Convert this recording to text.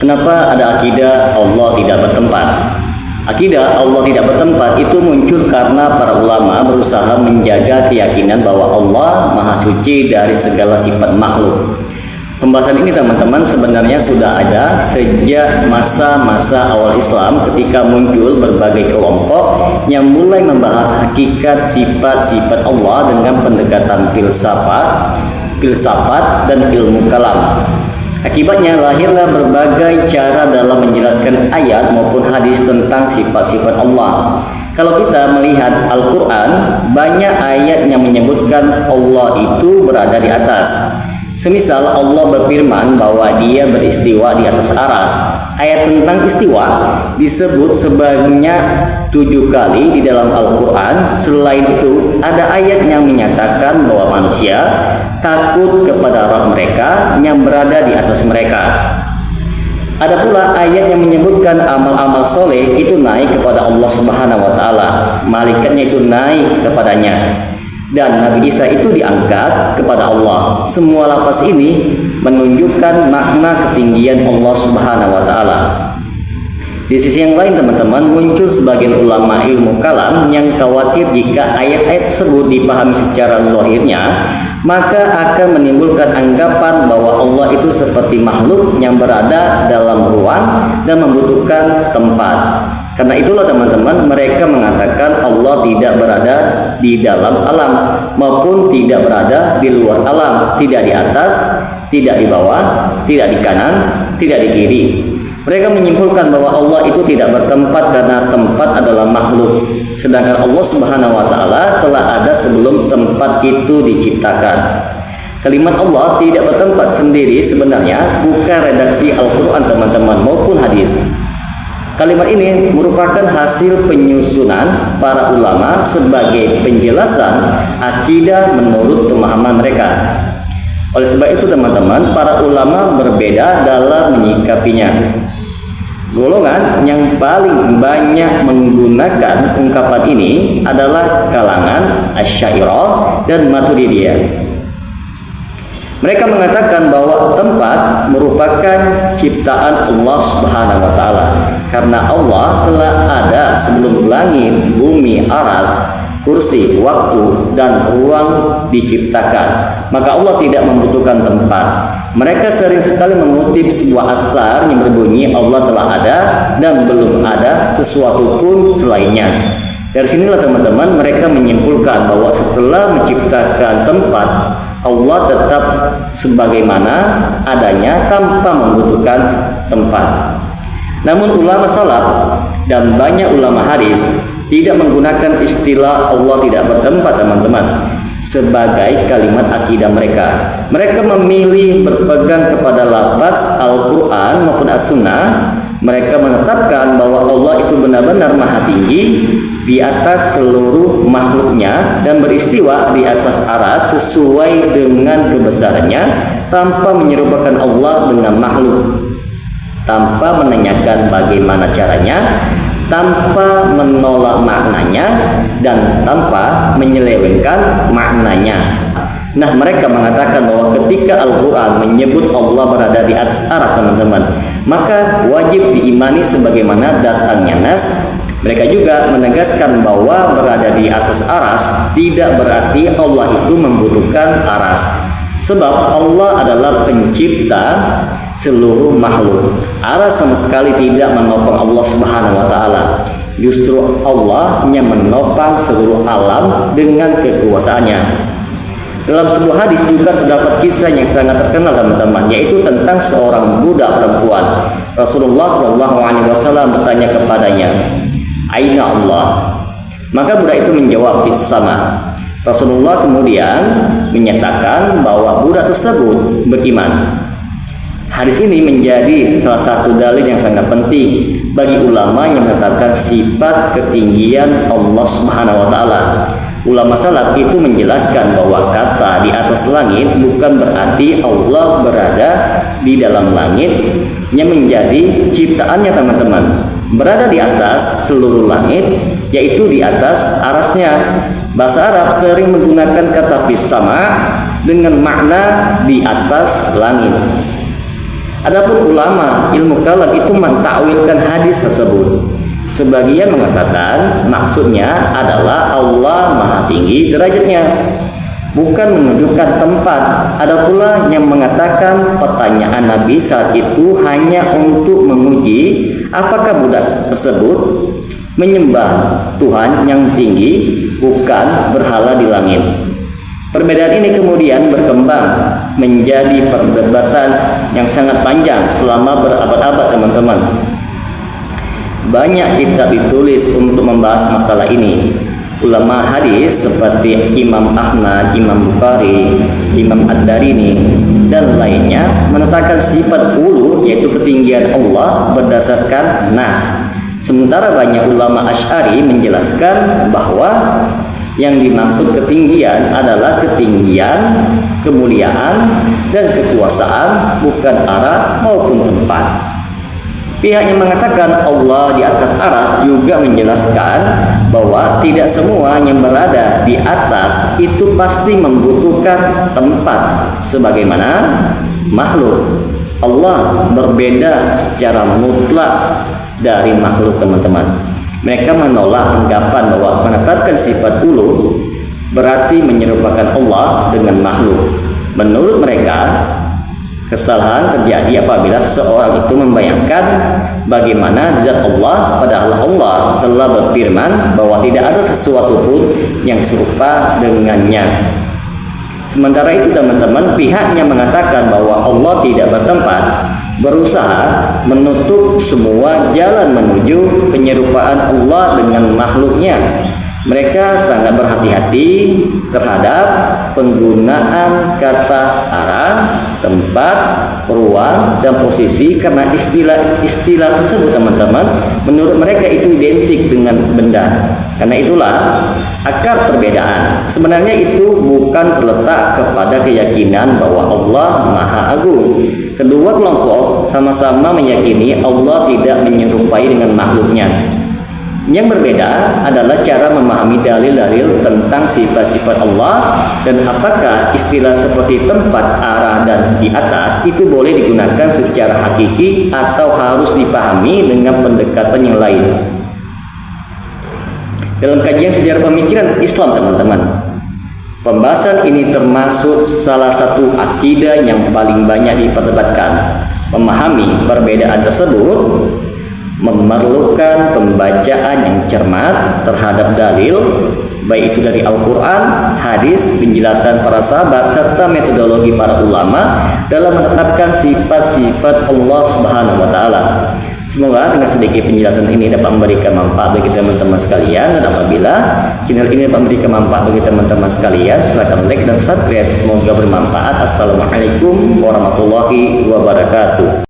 Kenapa ada akidah Allah tidak bertempat? Akidah Allah tidak bertempat itu muncul karena para ulama berusaha menjaga keyakinan bahwa Allah Maha Suci dari segala sifat makhluk. Pembahasan ini teman-teman sebenarnya sudah ada sejak masa-masa awal Islam ketika muncul berbagai kelompok yang mulai membahas hakikat sifat-sifat Allah dengan pendekatan filsafat dan ilmu kalam. Akibatnya lahirlah berbagai cara dalam menjelaskan ayat maupun hadis tentang sifat-sifat Allah. Kalau kita melihat Al-Quran, banyak ayat yang menyebutkan Allah itu berada di atas. Semisal Allah berfirman bahwa Dia beristiwa di atas aras. Ayat tentang istiwa disebut sebanyak 7 kali di dalam Al-Quran. Selain itu, ada ayat yang menyatakan bahwa manusia takut kepada Rabb mereka yang berada di atas mereka. Ada pula ayat yang menyebutkan amal-amal soleh itu naik kepada Allah Subhanahu wa Ta'ala. Malaikatnya itu naik kepadanya. Dan Nabi Isa itu diangkat kepada Allah. Semua lafaz ini menunjukkan makna ketinggian Allah Subhanahu wa Ta'ala. Di sisi yang lain teman-teman, muncul sebagian ulama ilmu kalam yang khawatir jika ayat-ayat tersebut dipahami secara zahirnya, maka akan menimbulkan anggapan bahwa Allah itu seperti makhluk yang berada dalam ruang dan membutuhkan tempat. Karena itulah teman-teman, mereka mengatakan Allah tidak berada di dalam alam maupun tidak berada di luar alam, tidak di atas, tidak di bawah, tidak di kanan, tidak di kiri. Mereka menyimpulkan bahwa Allah itu tidak bertempat karena tempat adalah makhluk, sedangkan Allah Subhanahu wa Ta'ala telah ada sebelum tempat itu diciptakan. Kalimat Allah tidak bertempat sendiri sebenarnya bukan redaksi Al-Quran teman-teman maupun hadis. Kalimat ini merupakan hasil penyusunan para ulama sebagai penjelasan akidah menurut pemahaman mereka. Oleh sebab itu teman-teman, para ulama berbeda dalam menyikapinya. Golongan yang paling banyak menggunakan ungkapan ini adalah kalangan Asy'ariyah dan Maturidiyah. Mereka mengatakan bahwa tempat merupakan ciptaan Allah Subhanahu wa Ta'ala, karena Allah telah ada sebelum langit, bumi, aras, kursi, waktu, dan ruang diciptakan. Maka Allah tidak membutuhkan tempat. Mereka sering sekali mengutip sebuah asar yang berbunyi Allah telah ada dan belum ada sesuatu pun selainnya. Dari sinilah teman-teman mereka menyimpulkan bahwa setelah menciptakan tempat, Allah tetap sebagaimana adanya tanpa membutuhkan tempat. Namun ulama salaf dan banyak ulama hadis tidak menggunakan istilah Allah tidak bertempat teman-teman sebagai kalimat akidah mereka. Mereka memilih berpegang kepada lafaz Al-Quran maupun As-Sunnah. Mereka menetapkan bahwa Allah itu benar-benar maha tinggi di atas seluruh makhluknya dan beristiwa di atas aras sesuai dengan kebesarannya, tanpa menyerupakan Allah dengan makhluk, tanpa menanyakan bagaimana caranya, tanpa menolak maknanya, dan tanpa menyelewengkan maknanya. Nah, mereka mengatakan bahwa ketika Al-Quran menyebut Allah berada di atas aras teman-teman, maka wajib diimani sebagaimana datangnya nas. Mereka juga menegaskan bahwa berada di atas aras tidak berarti Allah itu membutuhkan aras, sebab Allah adalah pencipta seluruh makhluk. Aras sama sekali tidak menopang Allah Subhanahu wa Ta'ala. Justru Allah yang menopang seluruh alam dengan kekuasaannya. Dalam sebuah hadis juga terdapat kisah yang sangat terkenal teman-teman, yaitu tentang seorang budak perempuan. Rasulullah SAW bertanya kepadanya, "Aina Allah?" Maka budak itu menjawab, "Fis sama." Rasulullah kemudian menyatakan bahwa budak tersebut beriman. Hadis ini menjadi salah satu dalil yang sangat penting bagi ulama yang menetapkan sifat ketinggian Allah Subhanahu wa Ta'ala. Ulama salaf itu menjelaskan bahwa kata di atas langit bukan berarti Allah berada di dalam langit yang menjadi ciptaannya teman-teman. Berada di atas seluruh langit, yaitu di atas arasnya. Bahasa Arab sering menggunakan kata fis sama dengan makna di atas langit. Adapun ulama ilmu kalam itu mentakwilkan hadis tersebut. Sebagian mengatakan maksudnya adalah Allah Maha Tinggi derajatnya, bukan menunjukkan tempat. Ada pula yang mengatakan pertanyaan Nabi saat itu hanya untuk menguji apakah budak tersebut menyembah Tuhan yang tinggi, bukan berhala di langit. Perbedaan ini kemudian berkembang menjadi perdebatan yang sangat panjang selama berabad-abad, teman-teman. Banyak kitab ditulis untuk membahas masalah ini. Ulama hadis seperti Imam Ahmad, Imam Bukhari, Imam Ad-Darini, dan lainnya menetapkan sifat ulu, yaitu ketinggian Allah, berdasarkan nas. Sementara banyak ulama Asy'ari menjelaskan bahwa yang dimaksud ketinggian adalah ketinggian, kemuliaan, dan kekuasaan, bukan arah maupun tempat. Pihak yang mengatakan Allah di atas aras juga menjelaskan bahwa tidak semua yang berada di atas itu pasti membutuhkan tempat sebagaimana makhluk. Allah berbeda secara mutlak dari makhluk, teman-teman. Mereka menolak anggapan bahwa menetapkan sifat ulu berarti menyerupakan Allah dengan makhluk. Menurut mereka, kesalahan terjadi apabila seseorang itu membayangkan bagaimana zat Allah, padahal Allah telah berfirman bahwa tidak ada sesuatu pun yang serupa dengannya. Sementara itu, teman-teman, pihaknya mengatakan bahwa Allah tidak bertempat, berusaha menutup semua jalan menuju penyerupaan Allah dengan makhluknya. Mereka sangat berhati-hati terhadap penggunaan kata arah, tempat, ruang, dan posisi karena istilah tersebut, teman-teman, menurut mereka itu identik dengan benda. Karena itulah akar perbedaan. Sebenarnya itu bukan terletak kepada keyakinan bahwa Allah Maha Agung. Kedua kelompok sama-sama meyakini Allah tidak menyerupai dengan makhluknya. Yang berbeda adalah cara memahami dalil-dalil tentang sifat-sifat Allah dan apakah istilah seperti tempat, arah, dan di atas itu boleh digunakan secara hakiki atau harus dipahami dengan pendekatan yang lain. Dalam kajian sejarah pemikiran Islam, teman-teman, pembahasan ini termasuk salah satu akidah yang paling banyak diperdebatkan. Memahami perbedaan tersebut memerlukan pembacaan yang cermat terhadap dalil, baik itu dari Al-Quran, hadis, penjelasan para sahabat, serta metodologi para ulama dalam menetapkan sifat-sifat Allah Subhanahu wa Ta'ala. Semoga dengan sedikit penjelasan ini dapat memberikan manfaat bagi teman-teman sekalian, dan apabila channel ini dapat memberikan manfaat bagi teman-teman sekalian, silakan like dan subscribe. Semoga bermanfaat. Assalamualaikum warahmatullahi wabarakatuh.